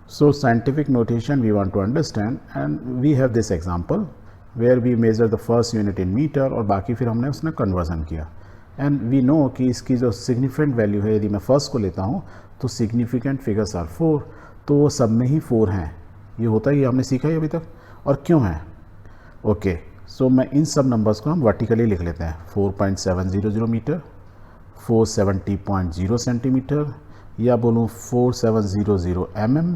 So scientific notation we want to understand, and we have this example where we measure the first unit in meter और बाकी फिर हमने उसने conversion किया, and we know कि इसकी जो significant value है, यदि मैं first को लेता हूँ तो significant figures are 4, तो वो सब में ही 4 हैं. ये होता है, ये हमने सीखा ही अभी तक. और क्यों है? ओके, सो मैं इन सब नंबर्स को हम वर्टिकली लिख लेते हैं. 4.700 मीटर, 470.0 सेंटीमीटर, या बोलूँ 4700 mm,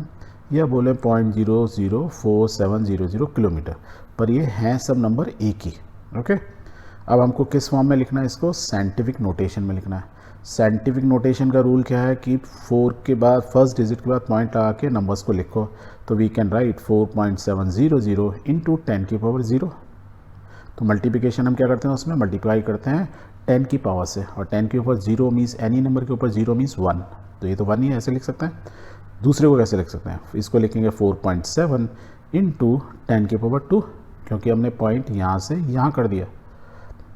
या बोले 0.004700 किलोमीटर. पर ये हैं सब नंबर एक ही. ओके, अब हमको किस फॉर्म में लिखना है इसको? साइंटिफिक नोटेशन में लिखना है. साइंटिफिक नोटेशन का रूल क्या है कि 4 के बाद फर्स्ट डिजिट के बाद पॉइंट लगा के नंबर्स को लिखो. तो वी कैन राइट 4.700 इंटू 10 की पावर 0. तो मल्टीप्लिकेशन हम क्या करते हैं, उसमें मल्टीप्लाई करते हैं 10 की पावर से, और 10 के ऊपर 0 मीन्स एनी नंबर के ऊपर 0 मीन्स 1. तो ये तो 1 ही ऐसे लिख सकते हैं. दूसरे को कैसे लिख सकते हैं? इसको लिखेंगे 4.7 इंटू 10 की पावर 2, क्योंकि हमने पॉइंट यहाँ से यहाँ कर दिया.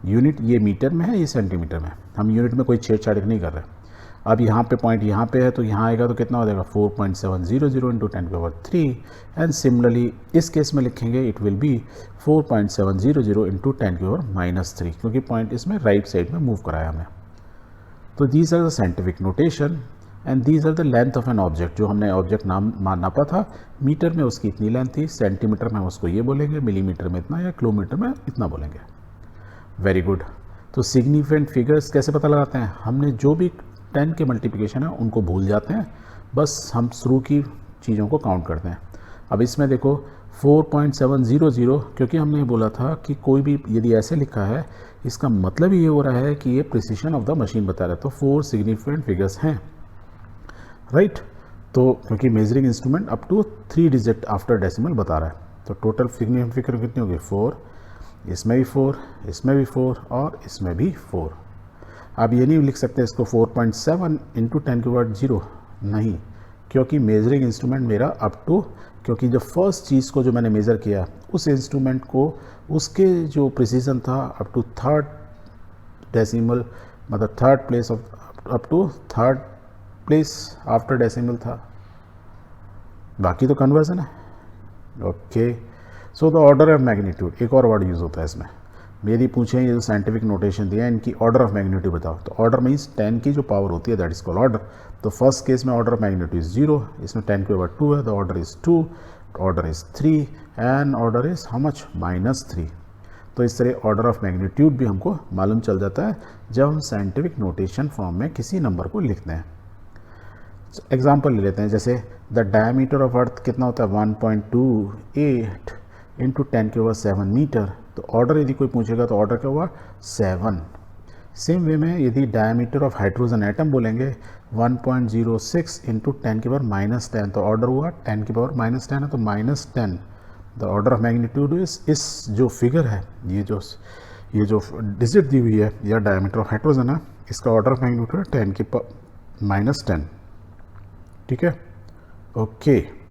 यूनिट ये मीटर में है, ये सेंटीमीटर में. हम यूनिट में कोई छेड़छाड़ नहीं कर रहे. अब यहाँ पे पॉइंट यहाँ पे है, तो यहाँ आएगा तो कितना हो जाएगा? 4.700 इंटू 10 की पावर 3. एंड सिमिलरली इस केस में लिखेंगे इट विल बी 4.700 इंटू 10 की पावर -3, क्योंकि पॉइंट इसमें राइट साइड में मूव कराया हमने. तो these are the scientific notation and these are the length of an object. जो हमने ऑब्जेक्ट नापा था, मीटर में उसकी इतनी लेंथ थी, सेंटीमीटर में हम उसको ये बोलेंगे, मिलीमीटर में इतना, या किलोमीटर में इतना बोलेंगे. Very good. तो सिग्निफिकेंट फिगर्स कैसे पता लगाते हैं? हमने जो भी 10 के मल्टीप्लिकेशन है उनको भूल जाते हैं, बस हम शुरू की चीज़ों को काउंट करते हैं. अब इसमें देखो 4.700, क्योंकि हमने बोला था कि कोई भी यदि ऐसे लिखा है, इसका मतलब ये हो रहा है कि ये प्रिसीशन ऑफ द मशीन बता रहा है. तो 4 सिग्निफिकेंट फिगर्स हैं, राइट. तो क्योंकि measuring instrument up to 3 digit after decimal बता रहा है, तो टोटल सिग्निफिकेंट फिगर कितनी होगी? 4. इसमें भी 4, इसमें भी 4, और इसमें भी 4. अब ये नहीं लिख सकते इसको 4.7 इंटू 10 की पावर 0, नहीं, क्योंकि मेजरिंग इंस्ट्रूमेंट मेरा अप टू, क्योंकि जो फर्स्ट चीज़ को जो मैंने मेज़र किया उस इंस्ट्रूमेंट को, उसके जो प्रिसीजन था अप टू 3rd डेसिमल, मतलब 3rd place of, up to 3rd place after decimal था. बाकी तो कन्वर्जन है. Okay, so the order of magnitude, एक और वर्ड यूज़ होता है इसमें. यदि पूछें ये जो साइंटिफिक नोटेशन दिया है, इनकी ऑर्डर ऑफ मैग्नीट्यूड बताओ, तो ऑर्डर मीन्स 10 की जो पावर होती है, दैट इज कॉल्ड ऑर्डर. तो फर्स्ट केस में ऑर्डर ऑफ मैग्नीट्यूड इज 0, इसमें 10 की पावर 2 है, the order is 2, order is 3, and order is how much? -3. तो इस तरह ऑर्डर ऑफ मैग्नीट्यूड भी हमको मालूम चल जाता है जब हम साइंटिफिक नोटेशन फॉर्म में किसी नंबर को लिखते हैं. एग्जाम्पल ले लेते हैं, जैसे द डायमीटर ऑफ अर्थ कितना होता है? 1.28 इंटू 10 की पावर 7 मीटर. तो ऑर्डर यदि कोई पूछेगा तो ऑर्डर क्या हुआ? 7. सेम वे में यदि डायमीटर ऑफ हाइड्रोजन एटम बोलेंगे 1.06 इंटू 10 की पावर -10, तो ऑर्डर हुआ 10 की पावर -10 है, तो -10. द ऑर्डर ऑफ मैग्नीट्यूड इस जो फिगर है, ये जो डिजिट दी हुई है, या डायमीटर ऑफ हाइड्रोजन है, इसका ऑर्डर ऑफ मैग्नीट्यूड है 10 की पावर -10. ठीक है, ओके.